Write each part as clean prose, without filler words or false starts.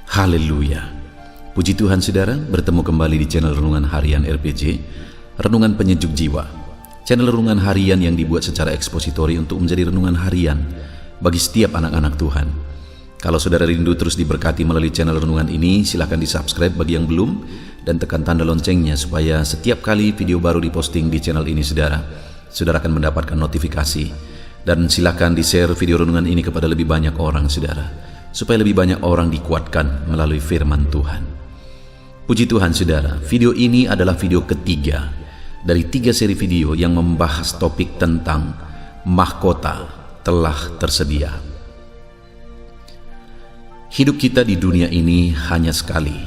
Haleluya. Puji Tuhan saudara, bertemu kembali di channel Renungan Harian RPG, Renungan Penyejuk Jiwa. Channel Renungan Harian yang dibuat secara ekspositori untuk menjadi renungan harian bagi setiap anak-anak Tuhan. Kalau saudara rindu terus diberkati melalui channel renungan ini, silakan di-subscribe bagi yang belum dan tekan tanda loncengnya supaya setiap kali video baru diposting di channel ini saudara akan mendapatkan notifikasi. Dan silakan di-share video renungan ini kepada lebih banyak orang saudara, supaya lebih banyak orang dikuatkan melalui firman Tuhan. Puji Tuhan saudara, video ini adalah video ketiga dari 3 seri video yang membahas topik tentang mahkota telah tersedia. Hidup kita di dunia ini hanya sekali,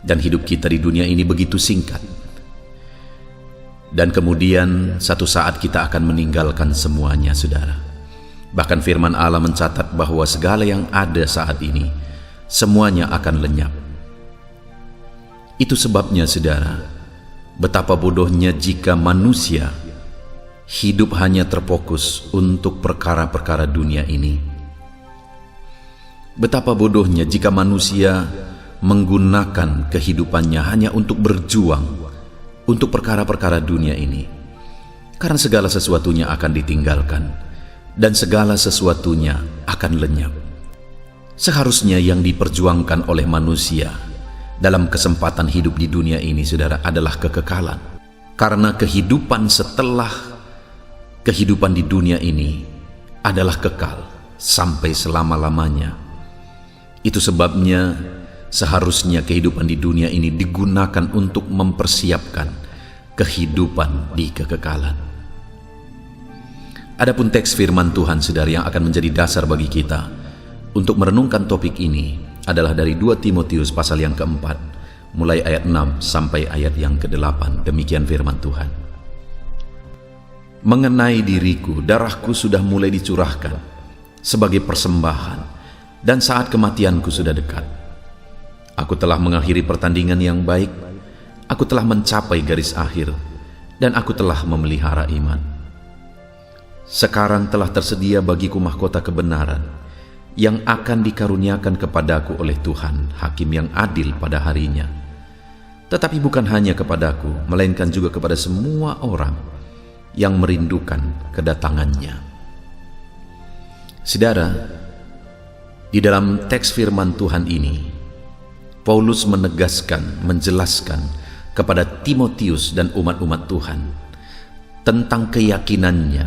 dan hidup kita di dunia ini begitu singkat. Dan kemudian satu saat kita akan meninggalkan semuanya saudara. Bahkan firman Allah mencatat bahwa segala yang ada saat ini semuanya akan lenyap. Itu sebabnya saudara, betapa bodohnya jika manusia hidup hanya terfokus untuk perkara-perkara dunia ini. Betapa bodohnya jika manusia menggunakan kehidupannya hanya untuk berjuang untuk perkara-perkara dunia ini. Karena segala sesuatunya akan ditinggalkan dan segala sesuatunya akan lenyap. Seharusnya yang diperjuangkan oleh manusia dalam kesempatan hidup di dunia ini saudara adalah kekekalan. Karena kehidupan setelah kehidupan di dunia ini adalah kekal sampai selama-lamanya. Itu sebabnya seharusnya kehidupan di dunia ini digunakan untuk mempersiapkan kehidupan di kekekalan. Adapun teks firman Tuhan saudara yang akan menjadi dasar bagi kita untuk merenungkan topik ini adalah dari 2 Timotius pasal yang keempat, mulai ayat 6 sampai ayat yang ke-8. Demikian firman Tuhan. Mengenai diriku, darahku sudah mulai dicurahkan sebagai persembahan, dan saat kematianku sudah dekat. Aku telah mengakhiri pertandingan yang baik, aku telah mencapai garis akhir, dan aku telah memelihara iman. Sekarang telah tersedia bagiku mahkota kebenaran yang akan dikaruniakan kepadaku oleh Tuhan, Hakim yang adil pada harinya. Tetapi bukan hanya kepadaku, melainkan juga kepada semua orang yang merindukan kedatangannya. Saudara, di dalam teks firman Tuhan ini, Paulus menegaskan, menjelaskan kepada Timotius dan umat-umat Tuhan tentang keyakinannya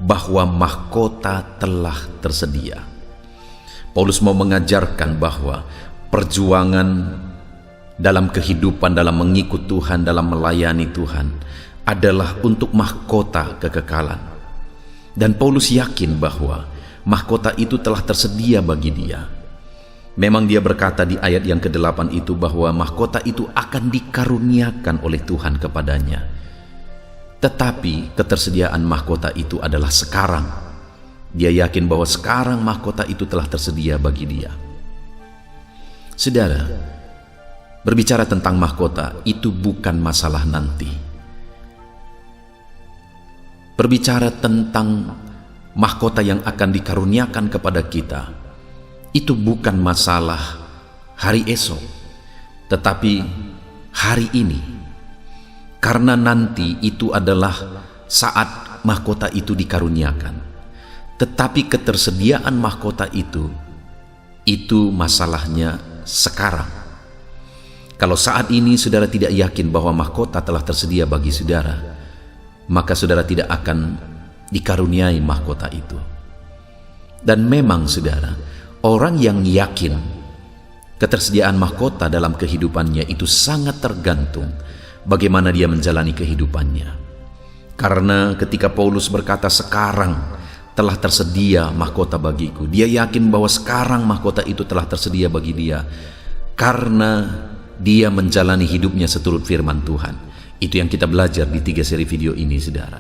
bahwa mahkota telah tersedia. Paulus mau mengajarkan bahwa perjuangan dalam kehidupan, dalam mengikut Tuhan, dalam melayani Tuhan adalah untuk mahkota kekekalan. Dan Paulus yakin bahwa mahkota itu telah tersedia bagi dia. Memang dia berkata di ayat yang ke-8 itu bahwa mahkota itu akan dikaruniakan oleh Tuhan kepadanya. Tetapi ketersediaan mahkota itu adalah sekarang. Dia yakin bahwa sekarang mahkota itu telah tersedia bagi dia. Saudara, berbicara tentang mahkota itu bukan masalah nanti. Berbicara tentang mahkota yang akan dikaruniakan kepada kita itu bukan masalah hari esok, tetapi hari ini. Karena nanti itu adalah saat mahkota itu dikaruniakan. Tetapi ketersediaan mahkota itu masalahnya sekarang. Kalau saat ini saudara tidak yakin bahwa mahkota telah tersedia bagi saudara, maka saudara tidak akan dikaruniai mahkota itu. Dan memang saudara, orang yang yakin ketersediaan mahkota dalam kehidupannya itu sangat tergantung bagaimana dia menjalani kehidupannya. Karena ketika Paulus berkata sekarang telah tersedia mahkota bagiku, dia yakin bahwa sekarang mahkota itu telah tersedia bagi dia karena dia menjalani hidupnya seturut firman Tuhan. Itu yang kita belajar di 3 seri video ini saudara.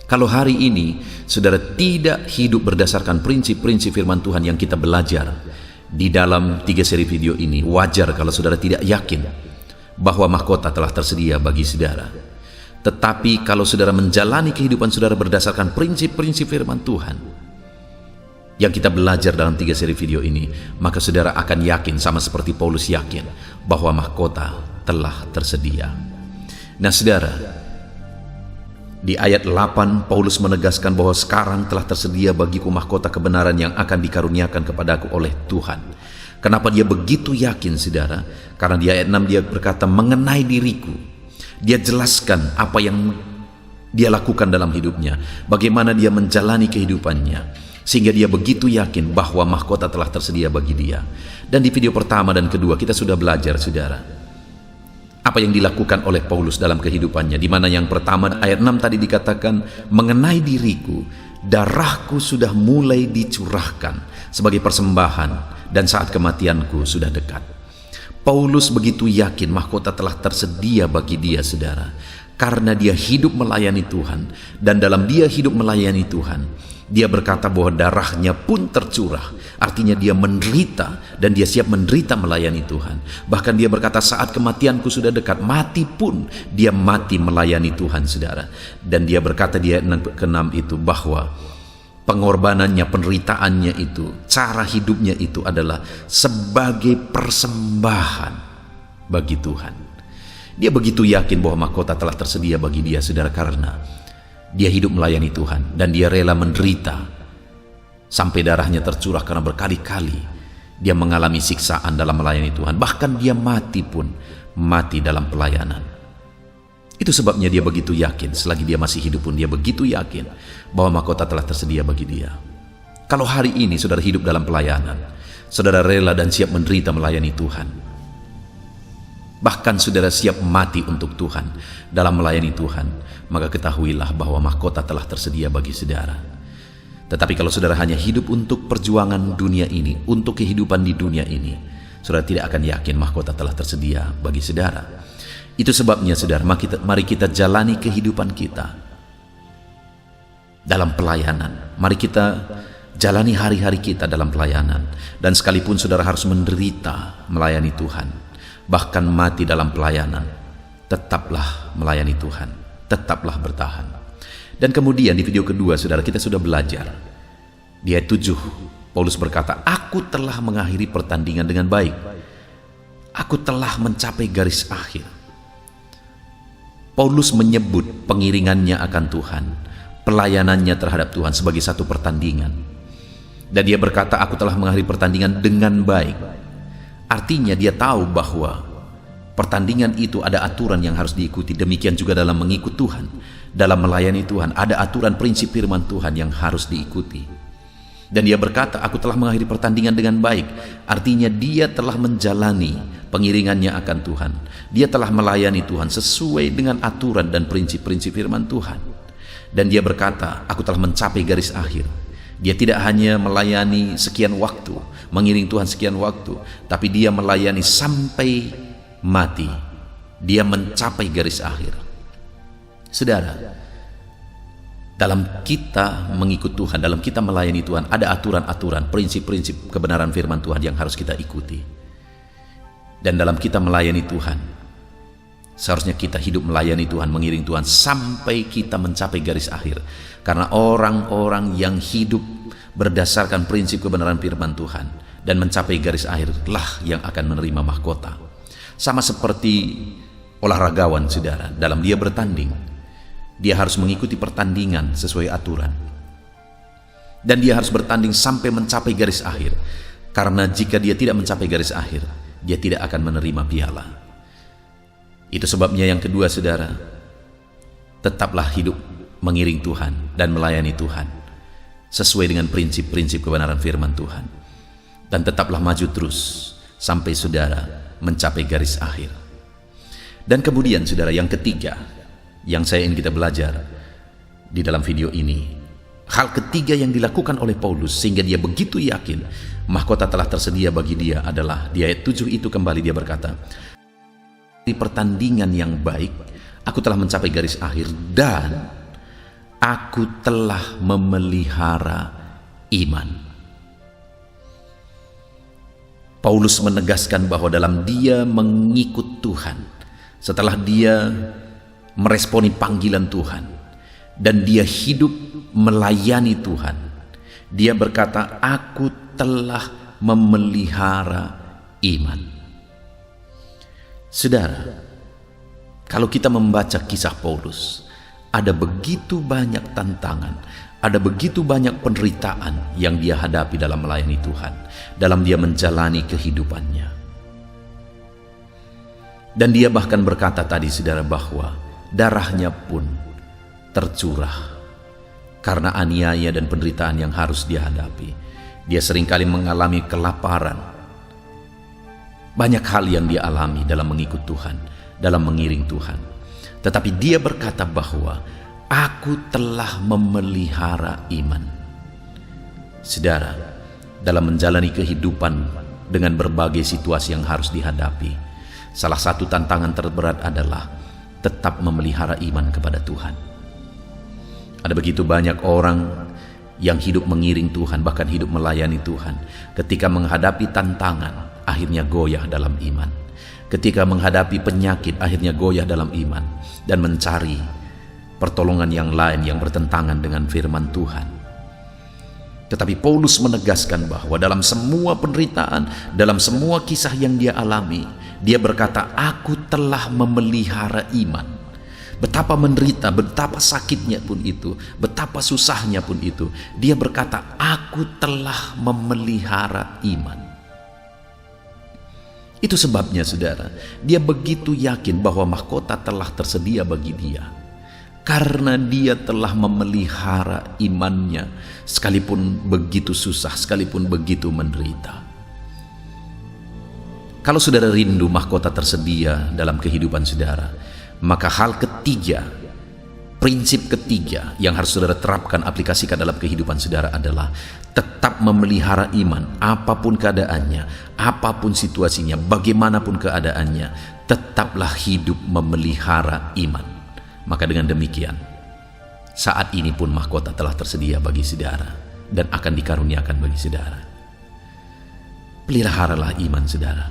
Kalau hari ini saudara tidak hidup berdasarkan prinsip-prinsip firman Tuhan yang kita belajar di dalam 3 seri video ini, wajar kalau saudara tidak yakin bahwa mahkota telah tersedia bagi saudara. Tetapi kalau saudara menjalani kehidupan saudara berdasarkan prinsip-prinsip firman Tuhan yang kita belajar dalam 3 seri video ini, maka saudara akan yakin sama seperti Paulus yakin bahwa mahkota telah tersedia. Nah saudara, di ayat 8 Paulus menegaskan bahwa sekarang telah tersedia bagiku mahkota kebenaran yang akan dikaruniakan kepadaku oleh Tuhan. Kenapa dia begitu yakin saudara? Karena di ayat 6 dia berkata mengenai diriku. Dia jelaskan apa yang dia lakukan dalam hidupnya, bagaimana dia menjalani kehidupannya, sehingga dia begitu yakin bahwa mahkota telah tersedia bagi dia. Dan di video pertama dan kedua kita sudah belajar saudara apa yang dilakukan oleh Paulus dalam kehidupannya, di mana yang pertama ayat 6 tadi dikatakan mengenai diriku, darahku sudah mulai dicurahkan sebagai persembahan dan saat kematianku sudah dekat. Paulus begitu yakin mahkota telah tersedia bagi dia saudara, karena dia hidup melayani Tuhan, dan dalam dia hidup melayani Tuhan dia berkata bahwa darahnya pun tercurah, artinya dia menderita dan dia siap menderita melayani Tuhan. Bahkan dia berkata saat kematianku sudah dekat, mati pun dia mati melayani Tuhan saudara. Dan dia berkata di ayat ke-6 itu bahwa pengorbanannya, penderitaannya itu, cara hidupnya itu adalah sebagai persembahan bagi Tuhan. Dia begitu yakin bahwa mahkota telah tersedia bagi dia saudara, karena dia hidup melayani Tuhan dan dia rela menderita sampai darahnya tercurah, karena berkali-kali dia mengalami siksaan dalam melayani Tuhan. Bahkan dia mati pun mati dalam pelayanan. Itu sebabnya dia begitu yakin, selagi dia masih hidup pun dia begitu yakin bahwa mahkota telah tersedia bagi dia. Kalau hari ini saudara hidup dalam pelayanan, saudara rela dan siap menderita melayani Tuhan, bahkan saudara siap mati untuk Tuhan dalam melayani Tuhan, maka ketahuilah bahwa mahkota telah tersedia bagi saudara. Tetapi kalau saudara hanya hidup untuk perjuangan dunia ini, untuk kehidupan di dunia ini, saudara tidak akan yakin mahkota telah tersedia bagi saudara. Itu sebabnya saudara, mari kita jalani kehidupan kita dalam pelayanan. Mari kita jalani hari-hari kita dalam pelayanan. Dan sekalipun saudara harus menderita melayani Tuhan, bahkan mati dalam pelayanan, tetaplah melayani Tuhan, tetaplah bertahan. Dan kemudian di video kedua saudara, kita sudah belajar di ayat 7 Paulus berkata, aku telah mengakhiri pertandingan dengan baik, aku telah mencapai garis akhir. Paulus menyebut pengiringannya akan Tuhan, pelayanannya terhadap Tuhan sebagai satu pertandingan. Dan dia berkata, aku telah mengakhiri pertandingan dengan baik. Artinya dia tahu bahwa pertandingan itu ada aturan yang harus diikuti. Demikian juga dalam mengikut Tuhan, dalam melayani Tuhan, ada aturan prinsip firman Tuhan yang harus diikuti. Dan dia berkata, aku telah mengakhiri pertandingan dengan baik. Artinya dia telah menjalani pengiringannya akan Tuhan. Dia telah melayani Tuhan sesuai dengan aturan dan prinsip-prinsip firman Tuhan. Dan dia berkata, aku telah mencapai garis akhir. Dia tidak hanya melayani sekian waktu, mengiring Tuhan sekian waktu, tapi dia melayani sampai mati. Dia mencapai garis akhir. Saudara, dalam kita mengikut Tuhan, dalam kita melayani Tuhan, ada aturan-aturan, prinsip-prinsip kebenaran firman Tuhan yang harus kita ikuti. Dan dalam kita melayani Tuhan, seharusnya kita hidup melayani Tuhan, mengiring Tuhan sampai kita mencapai garis akhir. Karena orang-orang yang hidup berdasarkan prinsip kebenaran firman Tuhan dan mencapai garis akhirlah yang akan menerima mahkota. Sama seperti olahragawan saudara, dalam dia bertanding, dia harus mengikuti pertandingan sesuai aturan. Dan dia harus bertanding sampai mencapai garis akhir. Karena jika dia tidak mencapai garis akhir, dia tidak akan menerima piala. Itu sebabnya yang kedua saudara, tetaplah hidup mengiring Tuhan dan melayani Tuhan sesuai dengan prinsip-prinsip kebenaran firman Tuhan. Dan tetaplah maju terus sampai saudara mencapai garis akhir. Dan kemudian saudara, yang ketiga yang saya ingin kita belajar di dalam video ini, hal ketiga yang dilakukan oleh Paulus sehingga dia begitu yakin mahkota telah tersedia bagi dia adalah di ayat 7 itu kembali dia berkata, di pertandingan yang baik, aku telah mencapai garis akhir dan aku telah memelihara iman. Paulus menegaskan bahwa dalam dia mengikut Tuhan, setelah dia meresponi panggilan Tuhan, dan dia hidup melayani Tuhan. Dia berkata, aku telah memelihara iman. Saudara, kalau kita membaca kisah Paulus, ada begitu banyak tantangan, ada begitu banyak penderitaan yang dia hadapi dalam melayani Tuhan, dalam dia menjalani kehidupannya. Dan dia bahkan berkata tadi, saudara, bahwa darahnya pun tercurah karena aniaya dan penderitaan yang harus dia hadapi. Dia seringkali mengalami kelaparan. Banyak hal yang dia alami dalam mengikut Tuhan, dalam mengiring Tuhan. Tetapi dia berkata bahwa aku telah memelihara iman. Saudara, dalam menjalani kehidupan dengan berbagai situasi yang harus dihadapi, salah satu tantangan terberat adalah tetap memelihara iman kepada Tuhan. Ada begitu banyak orang yang hidup mengiring Tuhan, bahkan hidup melayani Tuhan. Ketika menghadapi tantangan, akhirnya goyah dalam iman. Ketika menghadapi penyakit, akhirnya goyah dalam iman dan mencari pertolongan yang lain yang bertentangan dengan firman Tuhan. Tetapi Paulus menegaskan bahwa dalam semua penderitaan, dalam semua kisah yang dia alami, dia berkata, aku telah memelihara iman. Betapa menderita, betapa sakitnya pun itu, betapa susahnya pun itu, dia berkata, aku telah memelihara iman. Itu sebabnya, saudara, dia begitu yakin bahwa mahkota telah tersedia bagi dia, karena dia telah memelihara imannya, sekalipun begitu susah, sekalipun begitu menderita. Kalau saudara rindu mahkota tersedia dalam kehidupan saudara, maka hal ketiga, prinsip ketiga yang harus saudara terapkan, aplikasikan dalam kehidupan saudara adalah tetap memelihara iman, apapun keadaannya, apapun situasinya, bagaimanapun keadaannya, tetaplah hidup memelihara iman. Maka dengan demikian, saat ini pun mahkota telah tersedia bagi saudara dan akan dikaruniakan bagi saudara. Peliharalah iman saudara.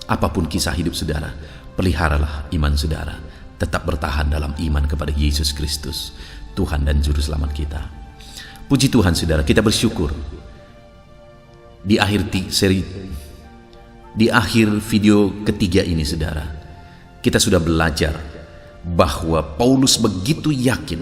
Apapun kisah hidup saudara, peliharalah iman saudara. Tetap bertahan dalam iman kepada Yesus Kristus, Tuhan dan Juru Selamat kita. Puji Tuhan saudara, kita bersyukur di akhir video ketiga ini saudara, kita sudah belajar bahwa Paulus begitu yakin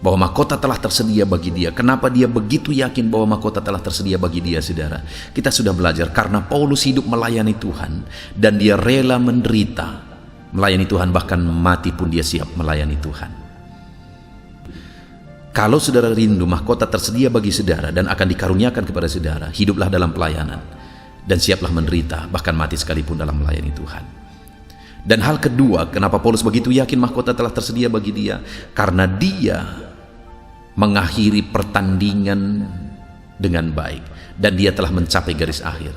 bahwa mahkota telah tersedia bagi dia. Kenapa dia begitu yakin bahwa mahkota telah tersedia bagi dia, saudara? Kita sudah belajar karena Paulus hidup melayani Tuhan dan dia rela menderita melayani Tuhan, bahkan mati pun dia siap melayani Tuhan. Kalau saudara rindu mahkota tersedia bagi saudara dan akan dikaruniakan kepada saudara, hiduplah dalam pelayanan dan siaplah menderita, bahkan mati sekalipun dalam melayani Tuhan. Dan hal kedua, kenapa Paulus begitu yakin mahkota telah tersedia bagi dia? Karena dia mengakhiri pertandingan dengan baik dan dia telah mencapai garis akhir.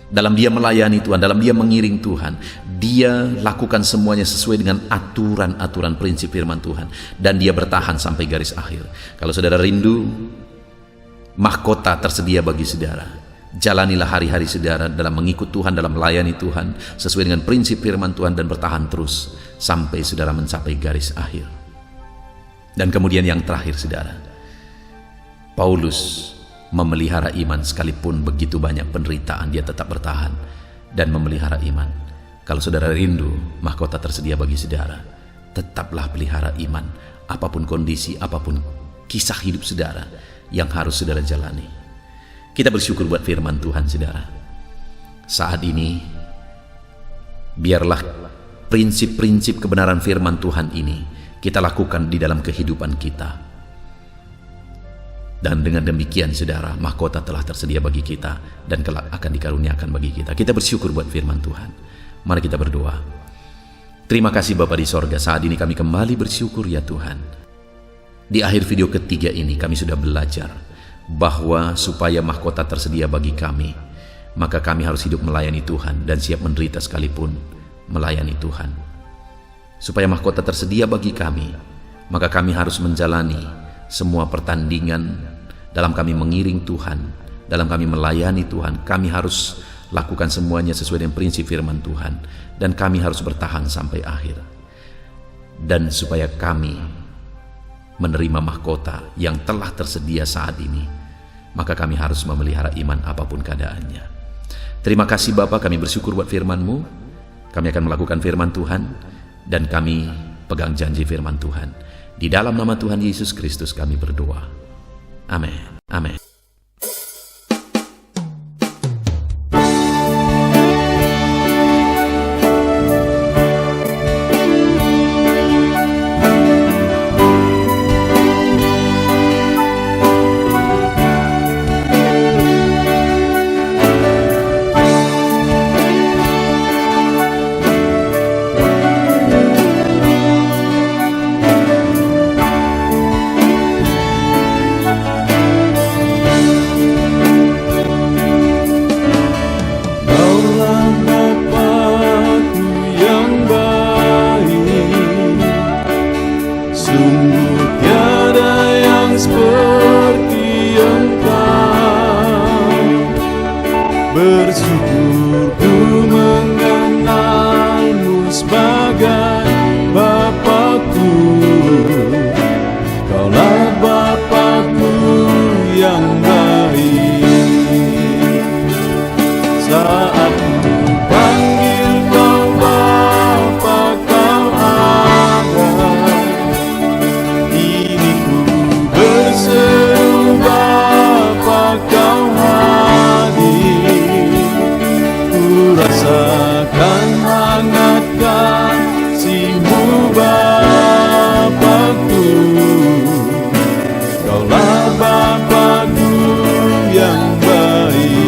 Dalam dia melayani Tuhan, dalam dia mengiring Tuhan, dia lakukan semuanya sesuai dengan aturan-aturan prinsip firman Tuhan dan dia bertahan sampai garis akhir. Kalau saudara rindu mahkota tersedia bagi saudara, jalanilah hari-hari saudara dalam mengikut Tuhan, dalam melayani Tuhan sesuai dengan prinsip firman Tuhan dan bertahan terus sampai saudara mencapai garis akhir. Dan kemudian yang terakhir saudara, Paulus memelihara iman sekalipun begitu banyak penderitaan, dia tetap bertahan dan memelihara iman. Kalau saudara rindu mahkota tersedia bagi saudara, tetaplah pelihara iman apapun kondisi, apapun kisah hidup saudara yang harus saudara jalani. Kita bersyukur buat firman Tuhan saudara. Saat ini biarlah prinsip-prinsip kebenaran firman Tuhan ini kita lakukan di dalam kehidupan kita. Dan dengan demikian saudara, mahkota telah tersedia bagi kita dan kelak akan dikaruniakan bagi kita. Kita bersyukur buat firman Tuhan. Mari kita berdoa. Terima kasih Bapa di sorga, saat ini kami kembali bersyukur ya Tuhan. Di akhir video ketiga ini kami sudah belajar bahwa supaya mahkota tersedia bagi kami, maka kami harus hidup melayani Tuhan dan siap menderita sekalipun melayani Tuhan. Supaya mahkota tersedia bagi kami, maka kami harus menjalani semua pertandingan dalam kami mengiring Tuhan, dalam kami melayani Tuhan. Kami harus lakukan semuanya sesuai dengan prinsip firman Tuhan, dan kami harus bertahan sampai akhir. Dan supaya kami menerima mahkota yang telah tersedia saat ini, maka kami harus memelihara iman apapun keadaannya. Terima kasih Bapa, kami bersyukur buat firman-Mu. Kami akan melakukan firman Tuhan, dan kami pegang janji firman Tuhan. Di dalam nama Tuhan Yesus Kristus kami berdoa. Amin. Amin. Sungguh tiada yang seperti Engkau. Bersyukur ku mengenalmu sebagai Bapakku. Kaulah Bapakku yang baik. Saat ku panggil kau Bapa, kau ada. Ini ku berseru Bapa, kau hadir. Ku rasakan hangat kasih-Mu Bapakku. Kaulah Bapakku yang baik.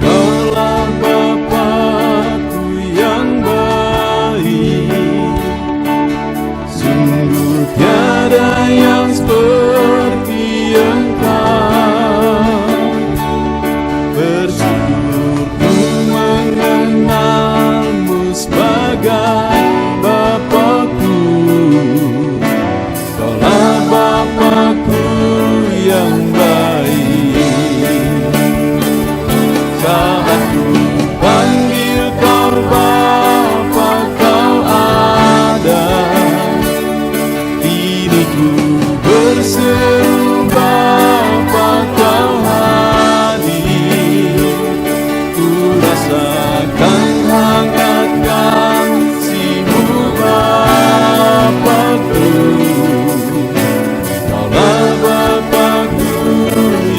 Kaulah Bapakku yang baik. Sungguh tiada yang seperti Engkau. Bersyukur ku mengenalmu sebagai Bapakku. Kaulah Bapakku yang baik. Saat ku panggil kau Bapa, kau ada. Kini ku berseru Bapa, kau hadir. Ku rasakan hangat kasih-Mu Bapakku. Kaulah Bapakku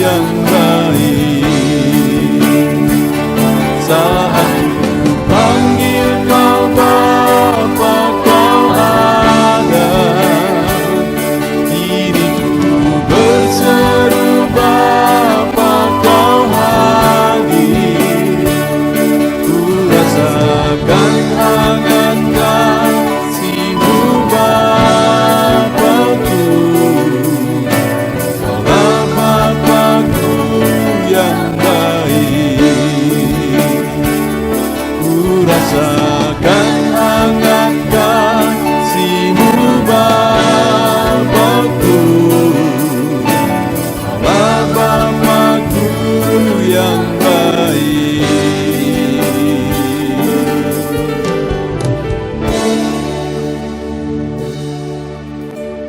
yang baik. Saat ku panggil kau Bapa, kau ada. Kini ku berseru Bapa, kau hadir. Ku rasakan hangat kasih-Mu Bapakku. Kaulah Bapakku yang baik. Ku rasakan hangat kasih-Mu Bapakku. Kaulah Bapakku yang